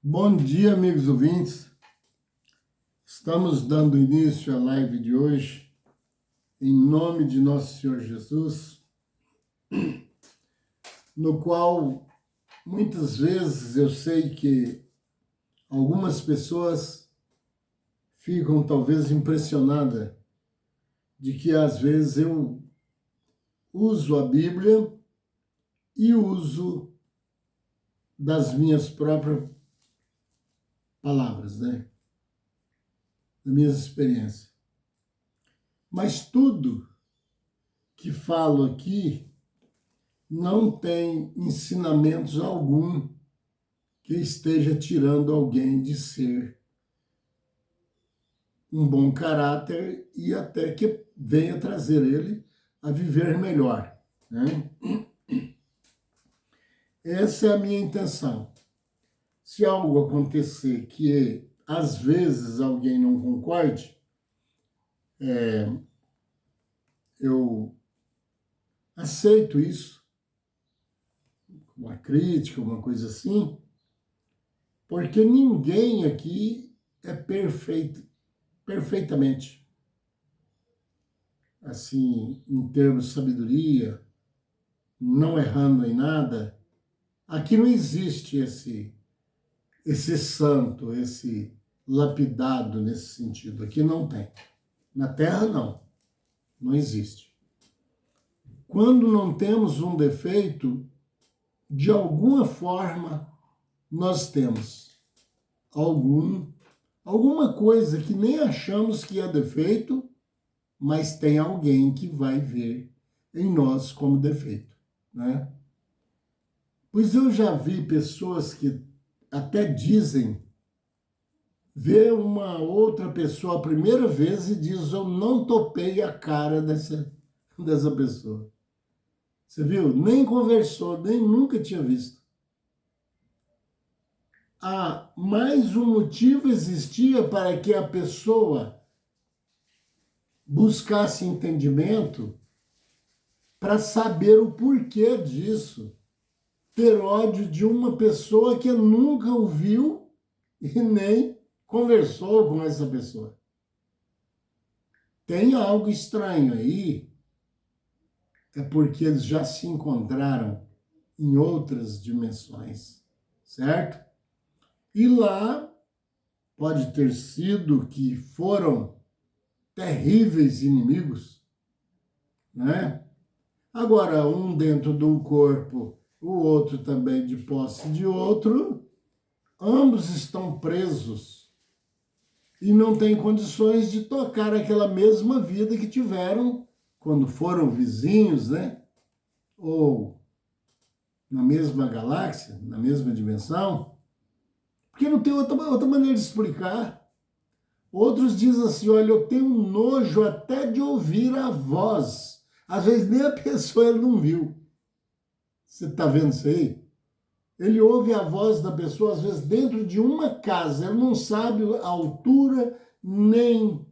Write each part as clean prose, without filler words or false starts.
Bom dia, amigos ouvintes. Estamos dando início à live de hoje, em nome de Nosso Senhor Jesus, no qual muitas vezes eu sei que algumas pessoas ficam talvez impressionadas de que às vezes eu uso a Bíblia e uso das minhas próprias palavras, né? Das minhas experiências. Mas tudo que falo aqui não tem ensinamentos algum que esteja tirando alguém de ser um bom caráter e até que venha trazer ele a viver melhor, né? Essa é a minha intenção. Se algo acontecer que às vezes alguém não concorde, eu aceito isso, uma crítica, uma coisa assim, porque ninguém aqui é perfeitamente, assim, em termos de sabedoria, não errando em nada. Aqui não existe esse santo, esse lapidado nesse sentido. Aqui não tem. Na Terra, não existe. Quando não temos um defeito, de alguma forma, nós temos alguma coisa que nem achamos que é defeito, mas tem alguém que vai ver em nós como defeito, né? Pois eu já vi pessoas que até dizem ver uma outra pessoa a primeira vez e diz: eu não topei a cara dessa pessoa. Você viu? Nem conversou, nem nunca tinha visto. Mais um motivo existia para que a pessoa buscasse entendimento para saber o porquê disso. Ter ódio de uma pessoa que nunca ouviu e nem conversou com essa pessoa. Tem algo estranho aí, é porque eles já se encontraram em outras dimensões, certo? E lá pode ter sido que foram terríveis inimigos, né? Agora, um dentro do corpo, o outro também de posse de outro, ambos estão presos e não têm condições de tocar aquela mesma vida que tiveram quando foram vizinhos, né? Ou na mesma galáxia, na mesma dimensão, porque não tem outra maneira de explicar. Outros dizem assim: olha, eu tenho nojo até de ouvir a voz. Às vezes nem a pessoa ele não viu. Você está vendo isso aí? Ele ouve a voz da pessoa, às vezes, dentro de uma casa. Ele não sabe a altura, nem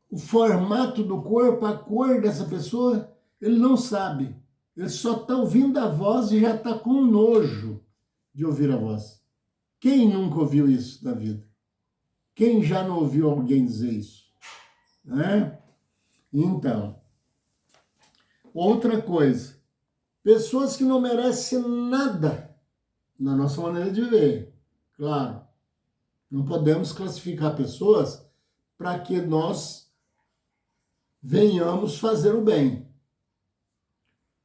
o formato do corpo, a cor dessa pessoa. Ele não sabe. Ele só está ouvindo a voz e já está com nojo de ouvir a voz. Quem nunca ouviu isso na vida? Quem já não ouviu alguém dizer isso? Né? Então, outra coisa. Pessoas que não merecem nada na nossa maneira de ver. Claro, não podemos classificar pessoas para que nós venhamos fazer o bem.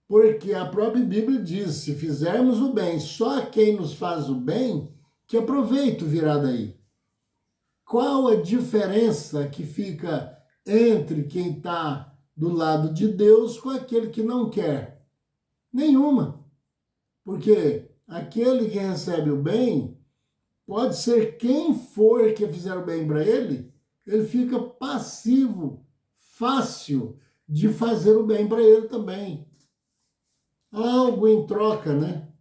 Porque a própria Bíblia diz, se fizermos o bem só a quem nos faz o bem, que aproveito virá daí. Qual a diferença que fica entre quem está do lado de Deus com aquele que não quer? Nenhuma. Porque aquele que recebe o bem, pode ser quem for que fizer o bem para ele fica passivo, fácil de fazer o bem para ele também. Algo em troca, né?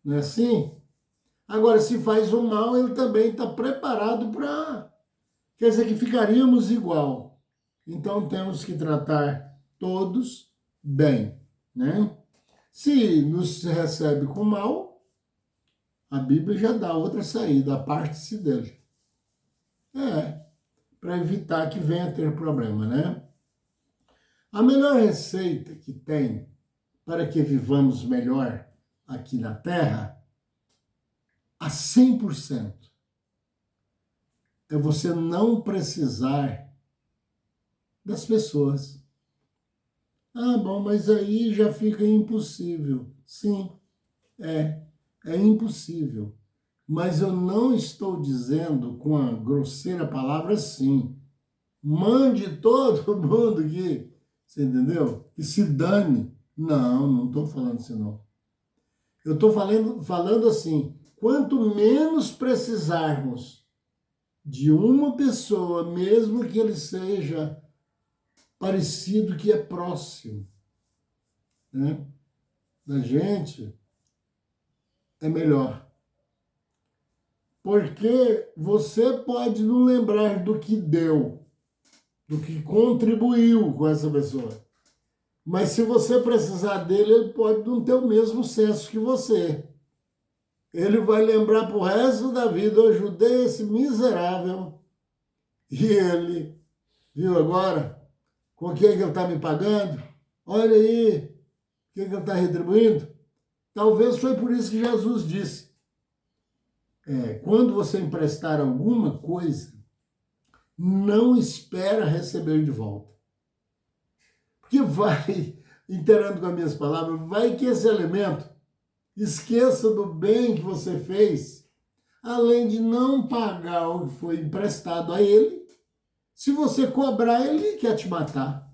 Não é assim? Agora, se faz o mal, ele também está preparado para... Quer dizer que ficaríamos igual. Então, temos que tratar todos bem, né? Se nos recebe com mal, A Bíblia já dá outra saída, aparte-se dele. Para evitar que venha a ter problema, né? A melhor receita que tem para que vivamos melhor aqui na Terra, a 100%, é você não precisar das pessoas. Ah, bom, mas aí já fica impossível. Sim, é impossível. Mas eu não estou dizendo com a grosseira palavra sim. Mande todo mundo que, você entendeu? Que se dane. Não estou falando isso não. Eu estou falando assim, quanto menos precisarmos de uma pessoa, mesmo que ele seja parecido, que é próximo, né, da gente, é melhor. Porque você pode não lembrar do que deu, do que contribuiu com essa pessoa. Mas se você precisar dele, ele pode não ter o mesmo senso que você. Ele vai lembrar pro resto da vida: eu ajudei esse miserável e ele, viu agora, com o que ele está me pagando? Olha aí, o que ele está retribuindo? Talvez foi por isso que Jesus disse, quando você emprestar alguma coisa, não espera receber de volta. Porque vai, inteirando com as minhas palavras, vai que esse elemento esqueça do bem que você fez, além de não pagar o que foi emprestado a ele. Se você cobrar, ele quer te matar.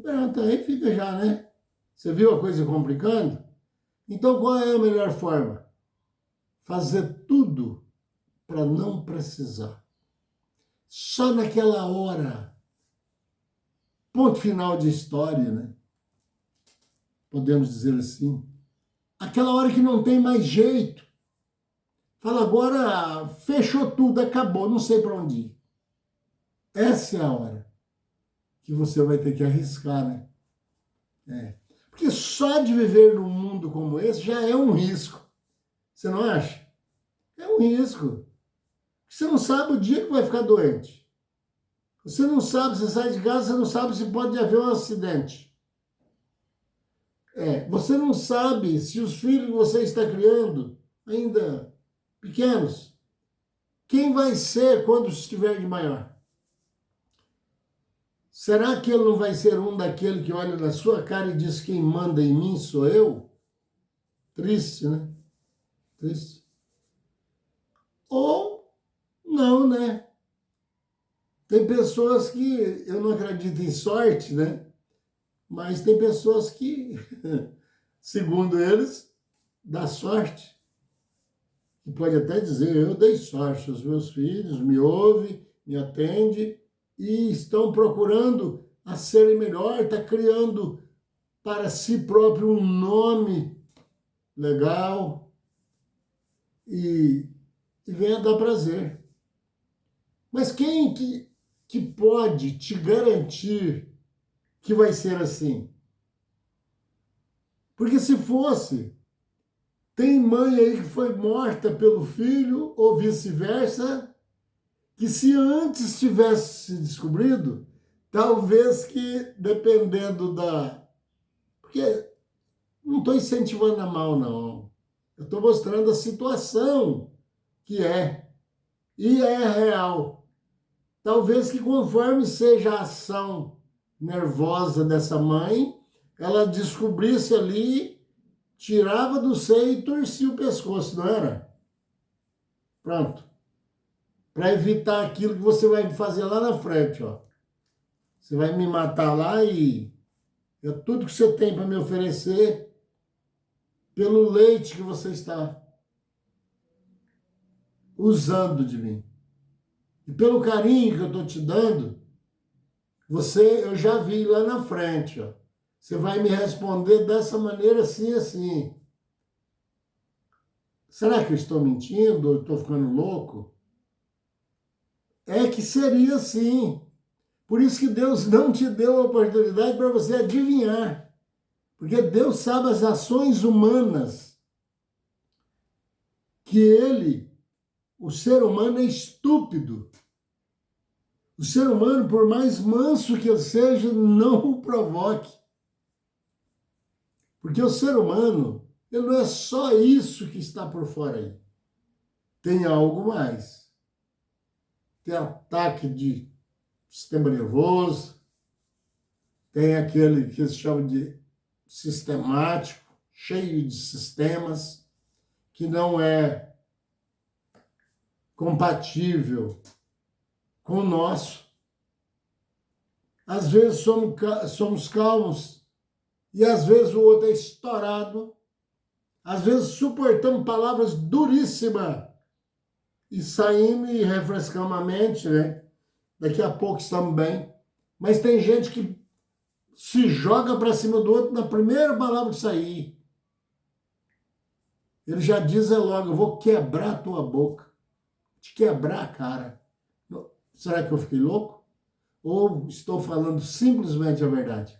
Pronto, aí fica já, né? Você viu a coisa complicando? Então, qual é a melhor forma? Fazer tudo para não precisar. Só naquela hora, ponto final de história, né? Podemos dizer assim. Aquela hora que não tem mais jeito. Fala, agora fechou tudo, acabou, não sei para onde ir. Essa é a hora que você vai ter que arriscar, né? Porque só de viver num mundo como esse já é um risco. Você não acha? É um risco. Você não sabe o dia que vai ficar doente. Você não sabe, você sai de casa, você não sabe se pode haver um acidente. Você não sabe se os filhos que você está criando, ainda pequenos, quem vai ser quando estiver de maior? Será que ele não vai ser um daquele que olha na sua cara e diz: quem manda em mim sou eu? Triste, né? Triste. Ou não, né? Tem pessoas que, eu não acredito em sorte, né? Mas tem pessoas que, segundo eles, dá sorte. E pode até dizer: eu dei sorte, os meus filhos me ouvem, me atendem e estão procurando a serem melhor, está criando para si próprio um nome legal e venha dar prazer. Mas quem que pode te garantir que vai ser assim? Porque se fosse, tem mãe aí que foi morta pelo filho ou vice-versa, que se antes tivesse se descobrido, talvez que, dependendo Porque não estou incentivando a mal, não. Eu estou mostrando a situação que é. E é real. Talvez que conforme seja a ação nervosa dessa mãe, ela descobrisse ali, tirava do seio e torcia o pescoço, não era? Pronto. Para evitar aquilo que você vai fazer lá na frente, ó. Você vai me matar lá e tudo que você tem para me oferecer pelo leite que você está usando de mim. E pelo carinho que eu estou te dando, eu já vi lá na frente, ó. Você vai me responder dessa maneira assim, assim. Será que eu estou mentindo ou estou ficando louco? É que seria assim. Por isso que Deus não te deu a oportunidade para você adivinhar. Porque Deus sabe as ações humanas que o ser humano é estúpido. O ser humano, por mais manso que ele seja, não o provoque. Porque o ser humano, ele não é só isso que está por fora aí. Tem algo mais. Tem ataque de sistema nervoso, tem aquele que se chama de sistemático, cheio de sistemas, que não é compatível com o nosso. Às vezes somos calmos e às vezes o outro é estourado. Às vezes suportamos palavras duríssimas e saímos e refrescamos a mente, né? Daqui a pouco estamos bem. Mas tem gente que se joga para cima do outro na primeira palavra que sair. Ele já diz logo, eu vou quebrar a tua boca. Te quebrar, cara. Será que eu fiquei louco? Ou estou falando simplesmente a verdade?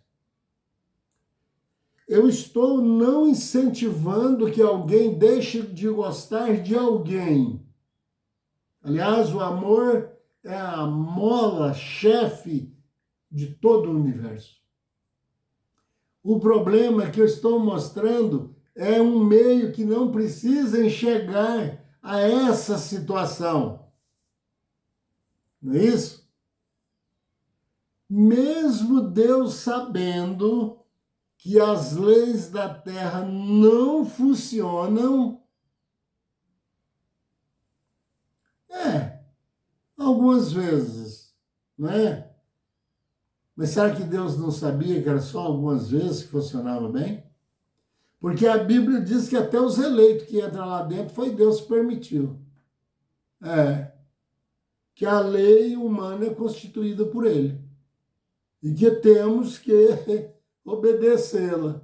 Eu estou não incentivando que alguém deixe de gostar de alguém. Aliás, o amor é a mola chefe de todo o universo. O problema que eu estou mostrando é um meio que não precisa enxergar a essa situação. Não é isso? Mesmo Deus sabendo que as leis da terra não funcionam, algumas vezes, não é? Mas será que Deus não sabia que era só algumas vezes que funcionava bem? Porque a Bíblia diz que até os eleitos que entram lá dentro foi Deus que permitiu. Que a lei humana é constituída por ele. E que temos que obedecê-la.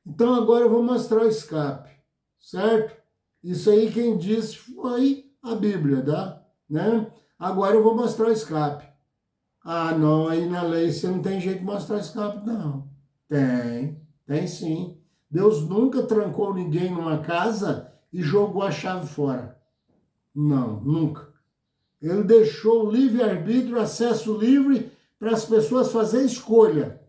Então agora eu vou mostrar o escape, certo? Isso aí quem disse foi a Bíblia, tá? Né? Agora eu vou mostrar o escape. Ah, não, aí na lei você não tem jeito de mostrar escape, não. Tem sim. Deus nunca trancou ninguém numa casa e jogou a chave fora. Não, nunca. Ele deixou o livre-arbítrio, acesso livre para as pessoas fazerem escolha.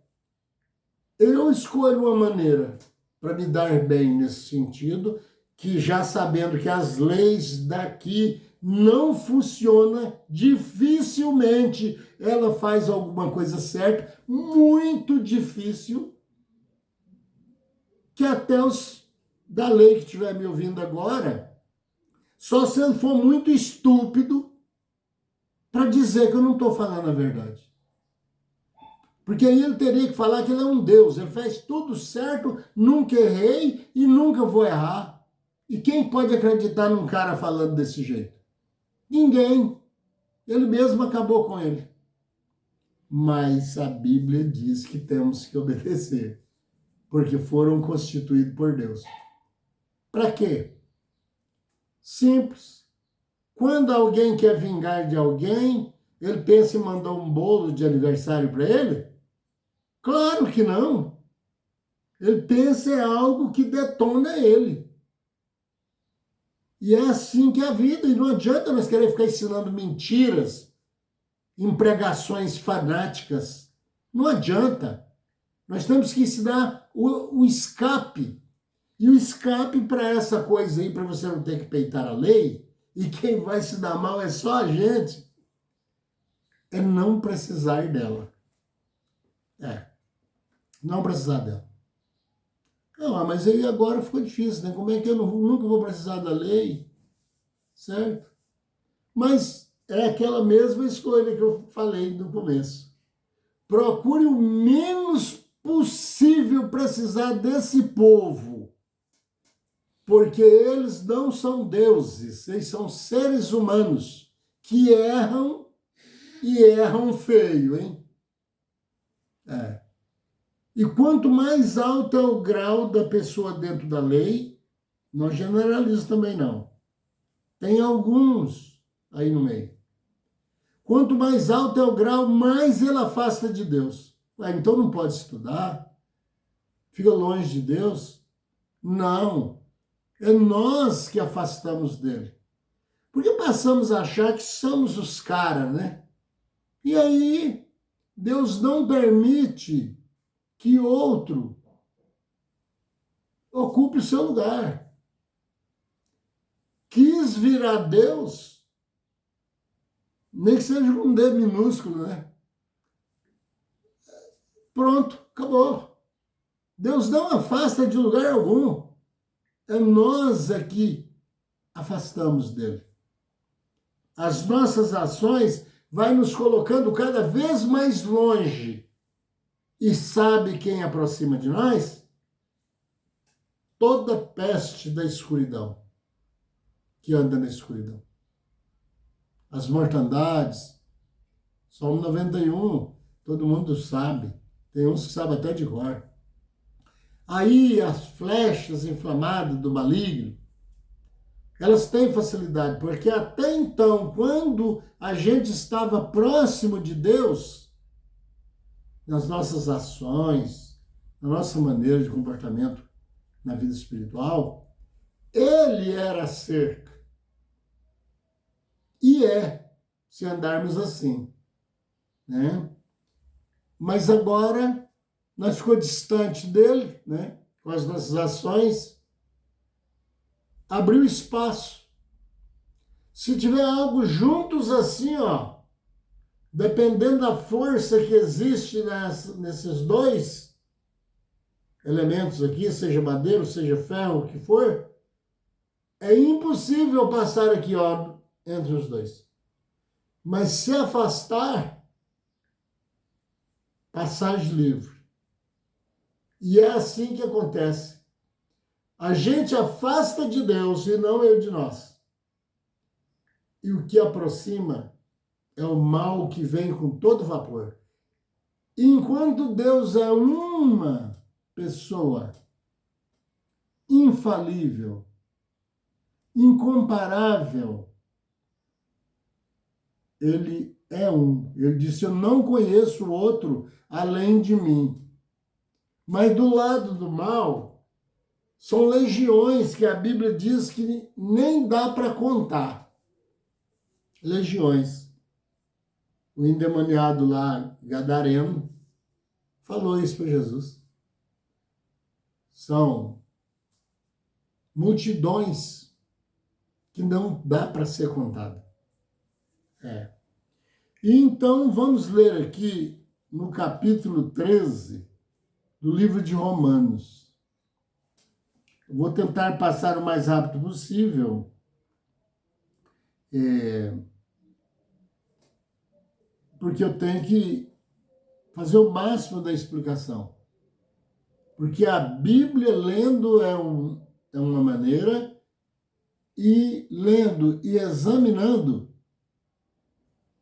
Eu escolho uma maneira para me dar bem nesse sentido, que já sabendo que as leis daqui não funcionam, dificilmente ela faz alguma coisa certa, muito difícil, que até os da lei que estiver me ouvindo agora, só se ele for muito estúpido para dizer que eu não estou falando a verdade. Porque aí ele teria que falar que ele é um Deus, ele faz tudo certo, nunca errei e nunca vou errar. E quem pode acreditar num cara falando desse jeito? Ninguém. Ele mesmo acabou com ele. Mas a Bíblia diz que temos que obedecer, porque foram constituídos por Deus. Para quê? Simples. Quando alguém quer vingar de alguém, ele pensa em mandar um bolo de aniversário para ele? Claro que não. Ele pensa em algo que detona ele. E é assim que é a vida. E não adianta nós querer ficar ensinando mentiras, em pregações fanáticas. Não adianta. Nós temos que ensinar o escape. E o escape para essa coisa aí, para você não ter que peitar a lei, e quem vai se dar mal é só a gente, é não precisar dela. Não precisar dela. Não, mas aí agora ficou difícil, né? Como é que eu nunca vou precisar da lei? Certo? Mas é aquela mesma escolha que eu falei no começo. Procure o menos possível precisar desse povo, porque eles não são deuses, eles são seres humanos que erram e erram feio, hein? E quanto mais alto é o grau da pessoa dentro da lei, não generalizo também não. Tem alguns aí no meio. Quanto mais alto é o grau, mais ele afasta de Deus. Então não pode estudar? Fica longe de Deus? Não. É nós que afastamos dele. Porque passamos a achar que somos os caras, né? E aí, Deus não permite que outro ocupe o seu lugar. Quis virar Deus, nem que seja um D minúsculo, né? Pronto, acabou. Deus não afasta de lugar algum. É nós aqui afastamos dele. As nossas ações vai nos colocando cada vez mais longe. E sabe quem aproxima de nós? Toda peste da escuridão, que anda na escuridão. As mortandades, Salmo 91, todo mundo sabe. Tem uns que sabem até de cor. Aí as flechas inflamadas do maligno, elas têm facilidade, porque até então, quando a gente estava próximo de Deus, nas nossas ações, na nossa maneira de comportamento na vida espiritual, ele era a cerca. E é, se andarmos assim, né? Mas agora nós ficamos distante dele, né? Com as nossas ações, abriu espaço. Se tiver algo juntos assim, ó, dependendo da força que existe nesses dois elementos aqui, seja madeira, seja ferro, o que for, é impossível passar aqui, ó, entre os dois. Mas se afastar, passagem livre. E é assim que acontece. A gente afasta de Deus e não ele de nós. E o que aproxima é o mal que vem com todo vapor. Enquanto Deus é uma pessoa infalível, incomparável, ele é um. Ele disse, eu não conheço outro além de mim. Mas do lado do mal, são legiões que a Bíblia diz que nem dá para contar. Legiões. O endemoniado lá, Gadareno, falou isso para Jesus. São multidões que não dá para ser contada. E então vamos ler aqui no capítulo 13 do livro de Romanos. Eu vou tentar passar o mais rápido possível. Porque eu tenho que fazer o máximo da explicação. Porque a Bíblia lendo é uma maneira, e lendo e examinando,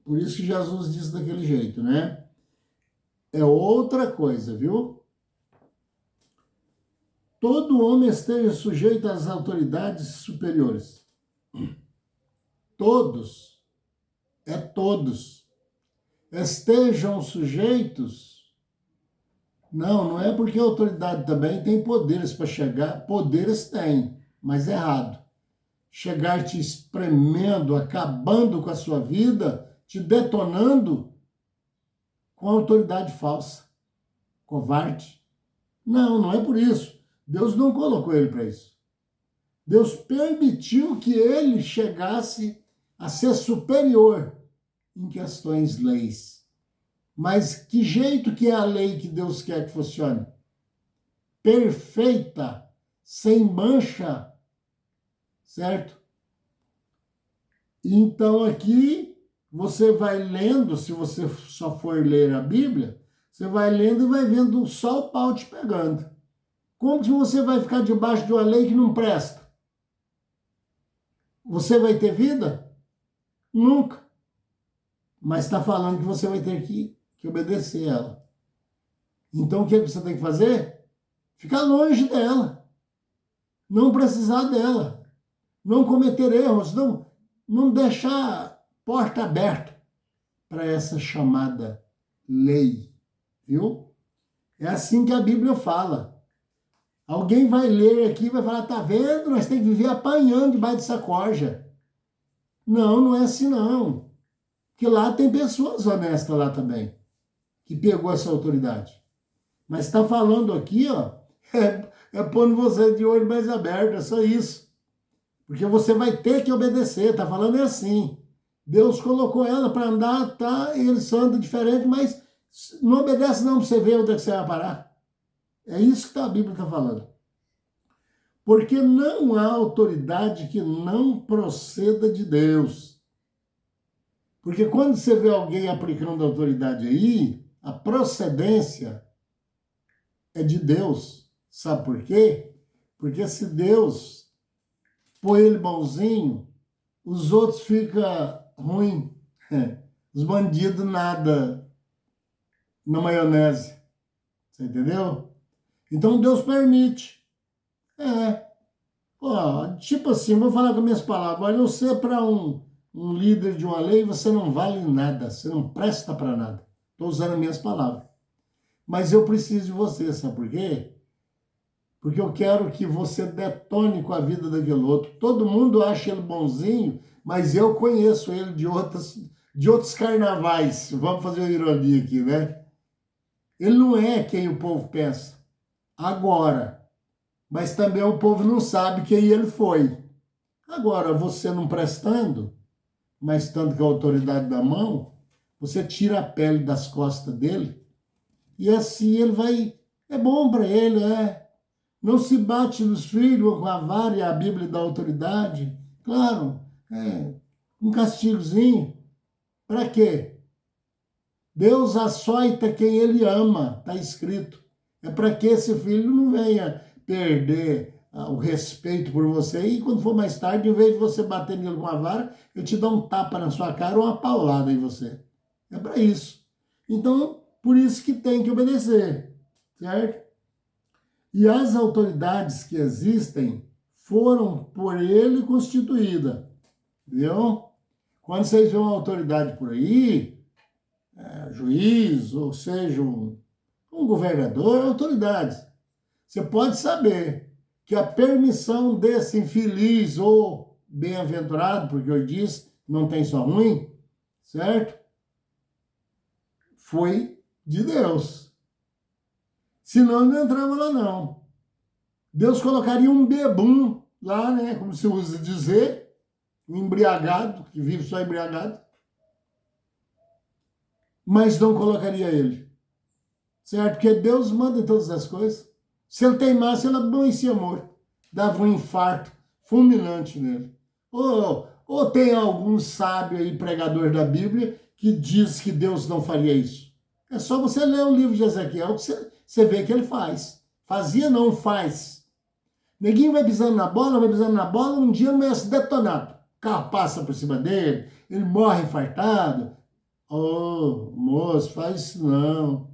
por isso que Jesus disse daquele jeito, né? É outra coisa, viu? Todo homem esteja sujeito às autoridades superiores. Todos. É todos. Estejam sujeitos. Não é porque a autoridade também tem poderes para chegar. Poderes tem, mas é errado. Chegar te espremendo, acabando com a sua vida, te detonando com autoridade falsa, covarde. Não é por isso. Deus não colocou ele para isso. Deus permitiu que ele chegasse a ser superior em questões leis. Mas que jeito que é a lei que Deus quer que funcione? Perfeita, sem mancha, certo? Então aqui você vai lendo, se você só for ler a Bíblia, você vai lendo e vai vendo só o pau te pegando. Como que você vai ficar debaixo de uma lei que não presta? Você vai ter vida? Nunca. Mas está falando que você vai ter que obedecer ela. Então o que você tem que fazer? Ficar longe dela. Não precisar dela. Não cometer erros. Não deixar porta aberta para essa chamada lei. Viu? É assim que a Bíblia fala. Alguém vai ler aqui e vai falar, tá vendo? Nós temos que viver apanhando debaixo dessa corja. Não, não é assim não. Porque lá tem pessoas honestas lá também, que pegou essa autoridade. Mas está falando aqui, ó, é pondo você de olho mais aberto, é só isso. Porque você vai ter que obedecer, tá falando é assim. Deus colocou ela para andar, tá? E eles andam diferente, mas não obedece não para você ver onde é que você vai parar. É isso que a Bíblia está falando. Porque não há autoridade que não proceda de Deus. Porque quando você vê alguém aplicando autoridade aí, a procedência é de Deus. Sabe por quê? Porque se Deus põe ele bonzinho, os outros ficam ruins. Os bandidos nada na maionese. Você entendeu? Então Deus permite. Tipo assim, vou falar com minhas palavras. Olha, você para um líder de uma lei, você não vale nada. Você não presta para nada. Estou usando as minhas palavras. Mas eu preciso de você, sabe por quê? Porque eu quero que você detone com a vida daquele outro. Todo mundo acha ele bonzinho, mas eu conheço ele de outros carnavais. Vamos fazer uma ironia aqui, né? Ele não é quem o povo pensa. Agora. Mas também o povo não sabe quem ele foi. Agora, você não prestando, mas estando com a autoridade na mão, você tira a pele das costas dele e assim ele vai... É bom para ele, Não se bate nos filhos com a vara e a Bíblia da autoridade. Claro, um castigozinho. Para quê? Deus açoita quem ele ama, está escrito. É para que esse filho não venha perder o respeito por você e quando for mais tarde, em vez de você bater nele com a vara, eu te dou um tapa na sua cara ou uma paulada em você. É para isso. Então, por isso que tem que obedecer, certo? E as autoridades que existem foram por ele constituídas, entendeu? Quando vocês veem uma autoridade por aí, juiz, ou seja, um governador, autoridades, você pode saber que a permissão desse infeliz ou bem-aventurado, porque eu disse, não tem só ruim, certo? Foi de Deus. Senão não entrava lá, não. Deus colocaria um bebum lá, né? Como se usa dizer, um embriagado, que vive só embriagado, mas não colocaria ele. Certo? Porque Deus manda em todas as coisas. Se ele teimasse, ele adoecia morto. Dava um infarto fulminante nele. Ou tem algum sábio aí, pregador da Bíblia, que diz que Deus não faria isso. É só você ler o livro de Ezequiel que você vê que ele faz. Fazia, não faz. Neguinho vai pisando na bola, um dia ele vai ser detonado. O carro passa por cima dele, ele morre infartado. Moço, faz isso não.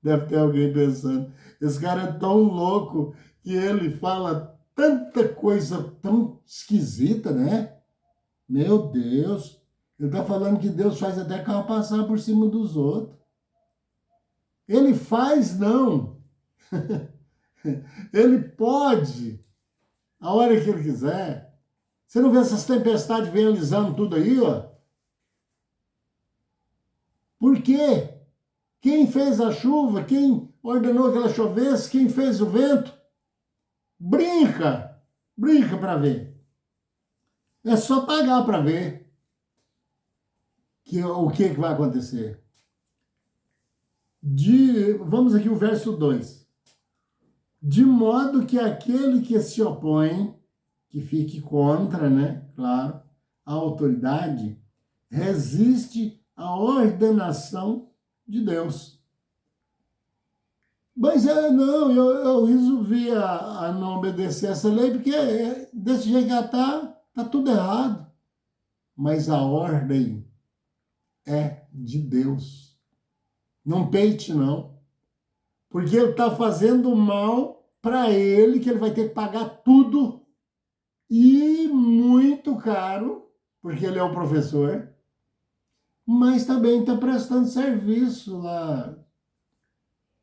Deve ter alguém pensando, esse cara é tão louco que ele fala tanta coisa tão esquisita, né? Meu Deus, ele está falando que Deus faz até carro passar por cima dos outros. Ele faz, não. Ele pode, a hora que ele quiser. Você não vê essas tempestades vêm alisando tudo aí, ó? Por quê? Quem fez a chuva? Quem ordenou que ela chovesse? Quem fez o vento? Brinca para ver. É só pagar para ver o que vai acontecer. Vamos aqui o verso 2. De modo que aquele que se opõe, que fique contra, né? Claro, a autoridade, resiste à ordenação de Deus. Mas não, eu resolvi a não obedecer essa lei, porque desse jeito que tá tudo errado. Mas a ordem é de Deus. Não peite, não. Porque ele está fazendo mal para ele, que ele vai ter que pagar tudo e muito caro, porque ele é o professor, mas também está prestando serviço lá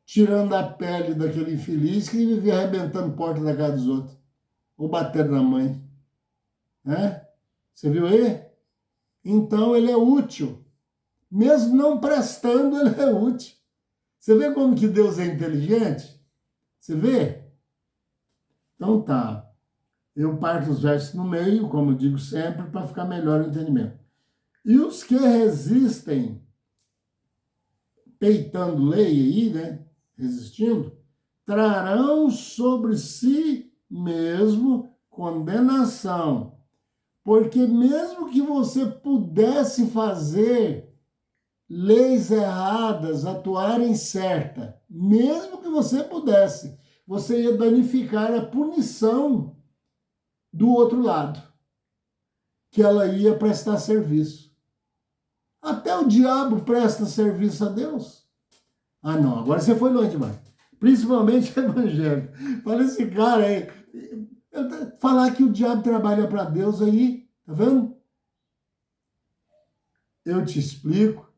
tirando a pele daquele infeliz que vivia arrebentando porta da casa dos outros, ou batendo na mãe. Né? Você viu aí? Então ele é útil. Mesmo não prestando, ele é útil. Você vê como que Deus é inteligente? Você vê? Então tá. Eu parto os versos no meio, como eu digo sempre, para ficar melhor o entendimento. E os que resistem, peitando lei aí, né? Resistindo, trarão sobre si mesmo condenação. Porque mesmo que você pudesse fazer leis erradas atuarem certa, mesmo que você pudesse, você ia danificar a punição do outro lado, que ela ia prestar serviço. Até o diabo presta serviço a Deus. Ah, não, agora você foi longe demais. Principalmente evangélico. Fala esse cara aí. Falar que o diabo trabalha para Deus aí, tá vendo? Eu te explico.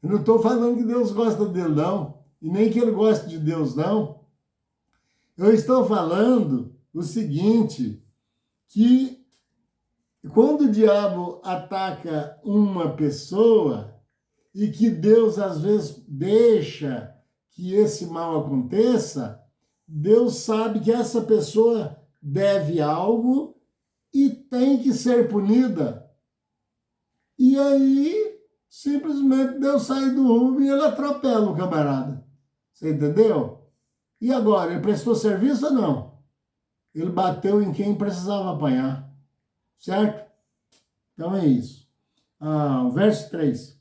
Eu não estou falando que Deus gosta dele, não. E nem que ele goste de Deus, não. Eu estou falando o seguinte, que quando o diabo ataca uma pessoa e que Deus às vezes deixa que esse mal aconteça, Deus sabe que essa pessoa deve algo e tem que ser punida. E aí, simplesmente Deus sai do rumo e ele atropela o camarada. Você entendeu? E agora, ele prestou serviço ou não? Ele bateu em quem precisava apanhar. Certo? Então é isso. O verso 3.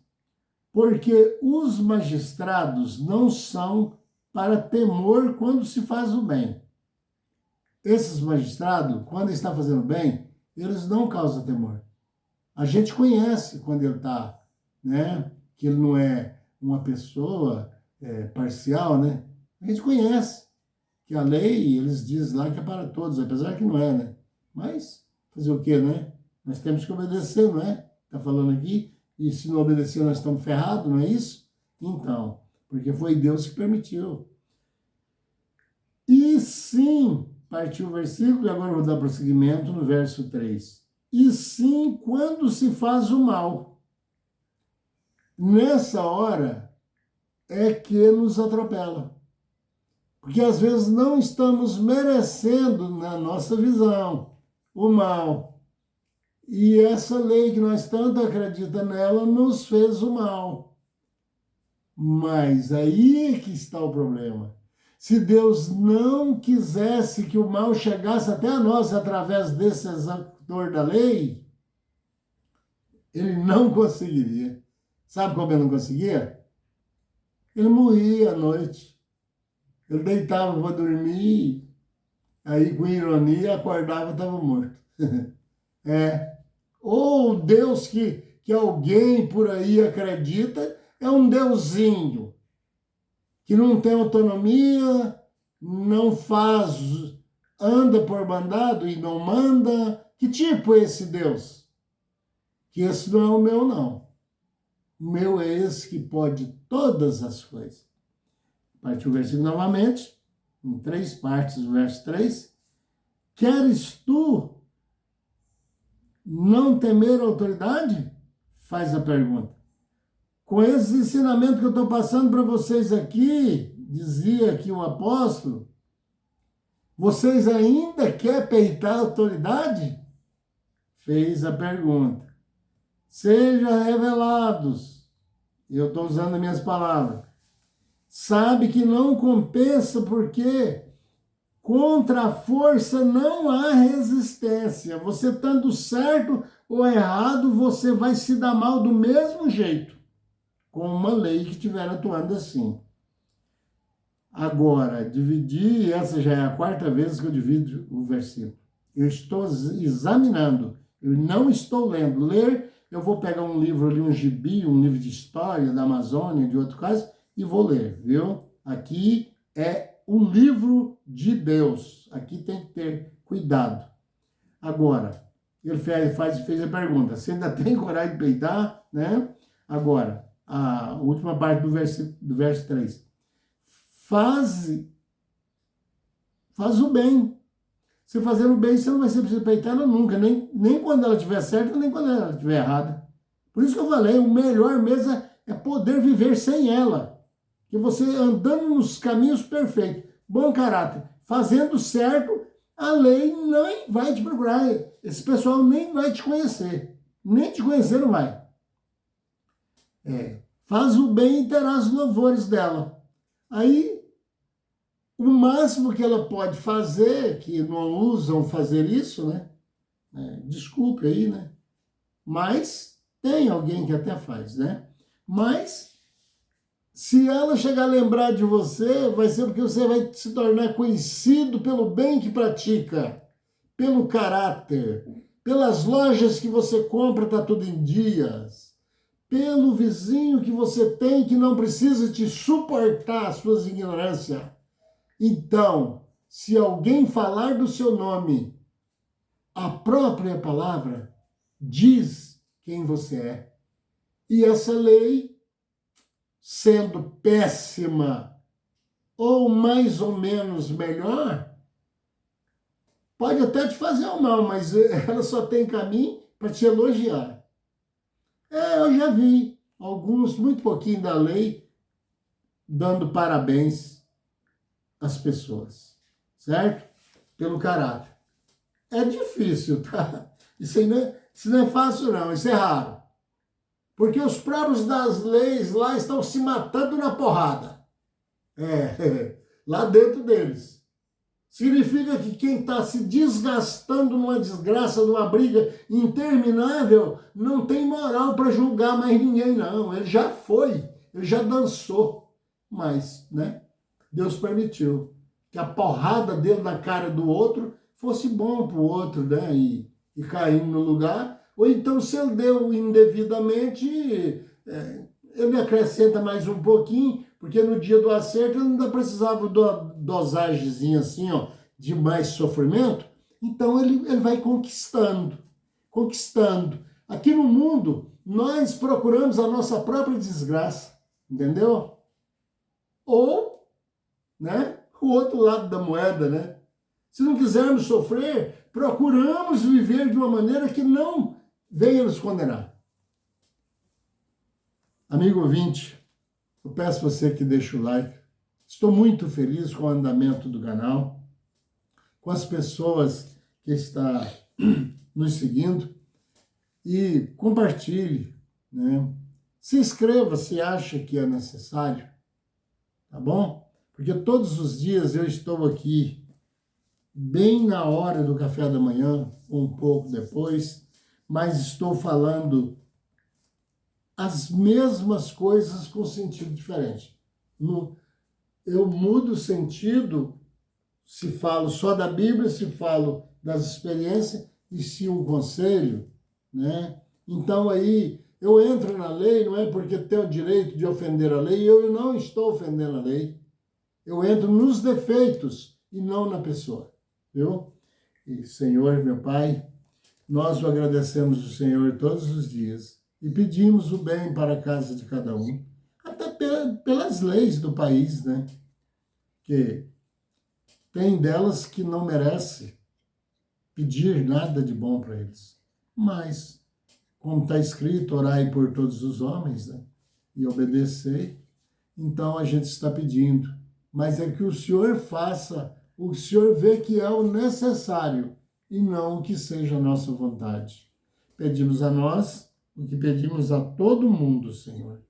Porque os magistrados não são para temor quando se faz o bem. Esses magistrados, quando está fazendo bem, eles não causam temor. A gente conhece quando ele está, né? Que ele não é uma pessoa parcial, né? A gente conhece que a lei, eles dizem lá que é para todos, apesar que não é, né? Mas fazer o quê, né? Nós temos que obedecer, não é? Está falando aqui, e se não obedecer nós estamos ferrados, não é isso? Então, porque foi Deus que permitiu. E sim, partiu o versículo, e agora eu vou dar prosseguimento no verso 3. E sim, quando se faz o mal. Nessa hora é que nos atropela. Porque às vezes não estamos merecendo, na nossa visão, o mal. E essa lei que nós tanto acreditamos nela nos fez o mal. Mas aí que está o problema. Se Deus não quisesse que o mal chegasse até a nós através desse executor da lei, ele não conseguiria. Sabe como ele não conseguia? Ele morria à noite. Ele deitava para dormir, aí com ironia acordava e estava morto. Ou Deus que alguém por aí acredita é um deusinho que não tem autonomia, não faz, anda por mandado e não manda. Que tipo é esse Deus? Que esse não é o meu, não. O meu é esse que pode todas as coisas. Partiu o versículo novamente, em 3 partes, o verso 3. Queres tu não temer a autoridade? Faz a pergunta. Com esse ensinamento que eu estou passando para vocês aqui, dizia aqui o apóstolo, vocês ainda querem peitar a autoridade? Fez a pergunta. Seja revelados. Eu estou usando as minhas palavras. Sabe que não compensa porque contra a força não há resistência. Você estando certo ou errado, você vai se dar mal do mesmo jeito, com uma lei que estiver atuando assim. Agora, dividir, essa já é a 4ª vez que eu divido o versículo. Eu estou examinando, eu não estou lendo. Ler, eu vou pegar um livro ali, um gibi, um livro de história da Amazônia, de outro caso, e vou ler, viu? Aqui é o livro de Deus. Aqui tem que ter cuidado. Agora, ele fez a pergunta, você ainda tem coragem de peitar, né? Agora, a última parte do verso 3. faz o bem. Você fazendo o bem, você não vai ser preciso peitar ela nunca, nem quando ela estiver certa, nem quando ela estiver errada. Por isso que eu falei, o melhor mesmo é poder viver sem ela. Que você andando nos caminhos perfeitos, bom caráter, fazendo certo, a lei nem vai te procurar. Esse pessoal nem vai te conhecer. Nem te conhecer não vai. Faz o bem e terá os louvores dela. Aí, o máximo que ela pode fazer, que não usam fazer isso, né? Desculpe aí, né? Mas tem alguém que até faz, né? Mas, se ela chegar a lembrar de você, vai ser porque você vai se tornar conhecido pelo bem que pratica, pelo caráter, pelas lojas que você compra, tá tudo em dias, pelo vizinho que você tem que não precisa te suportar as suas ignorâncias. Então, se alguém falar do seu nome, a própria palavra diz quem você é. E essa lei, sendo péssima ou mais ou menos melhor, pode até te fazer o mal, mas ela só tem caminho para te elogiar. Eu já vi alguns, muito pouquinho da lei, dando parabéns às pessoas, certo? Pelo caráter. É difícil, tá? Isso não é fácil, não. Isso é raro. Porque os próprios das leis lá estão se matando na porrada. Lá dentro deles. Significa que quem está se desgastando numa desgraça, numa briga interminável, não tem moral para julgar mais ninguém, não. Ele já foi, ele já dançou. Mas, né? Deus permitiu que a porrada dele na cara do outro fosse bom para o outro, né? E cair no lugar. Ou então, se ele deu indevidamente, ele acrescenta mais um pouquinho, porque no dia do acerto ele ainda precisava de uma dosagemzinha assim, ó, de mais sofrimento. Então, ele vai conquistando. Aqui no mundo, nós procuramos a nossa própria desgraça, entendeu? Ou, né, o outro lado da moeda, né? Se não quisermos sofrer, procuramos viver de uma maneira que não venha nos condenar. Amigo ouvinte, eu peço a você que deixe o like. Estou muito feliz com o andamento do canal, com as pessoas que estão nos seguindo. E compartilhe, né? Se inscreva se acha que é necessário, tá bom? Porque todos os dias eu estou aqui, bem na hora do café da manhã, um pouco depois, mas estou falando as mesmas coisas com sentido diferente. Eu mudo o sentido se falo só da Bíblia, se falo das experiências e se um conselho, né? Então aí eu entro na lei, não é porque tenho o direito de ofender a lei, eu não estou ofendendo a lei. Eu entro nos defeitos e não na pessoa, viu? E Senhor, meu Pai, nós o agradecemos o Senhor todos os dias e pedimos o bem para a casa de cada um, até pelas leis do país, né? Que tem delas que não merece pedir nada de bom para eles. Mas, como está escrito, orai por todos os homens, né? E obedecei, então a gente está pedindo. Mas é que o Senhor faça o que o Senhor vê que é o necessário e não o que seja a nossa vontade. Pedimos a nós o que pedimos a todo mundo, Senhor,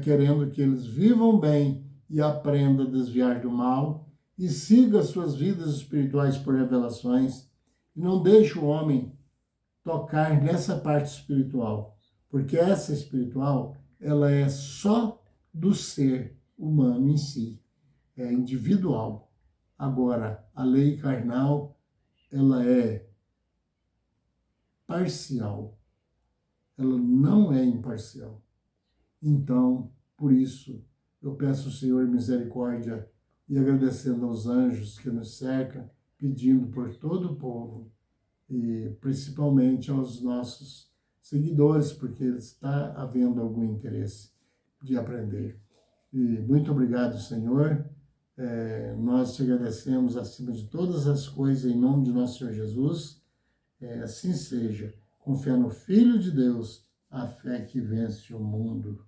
querendo que eles vivam bem e aprendam a desviar do mal e siga suas vidas espirituais por revelações e não deixe o homem tocar nessa parte espiritual, porque essa espiritual, ela é só do ser humano em si, é individual. Agora, a lei carnal, ela é parcial, ela não é imparcial. Então, por isso, eu peço ao Senhor misericórdia e agradecendo aos anjos que nos cercam, pedindo por todo o povo e principalmente aos nossos seguidores, porque está havendo algum interesse de aprender. E muito obrigado, Senhor. Nós te agradecemos acima de todas as coisas, em nome de nosso Senhor Jesus. Assim seja, com fé no Filho de Deus, a fé que vence o mundo.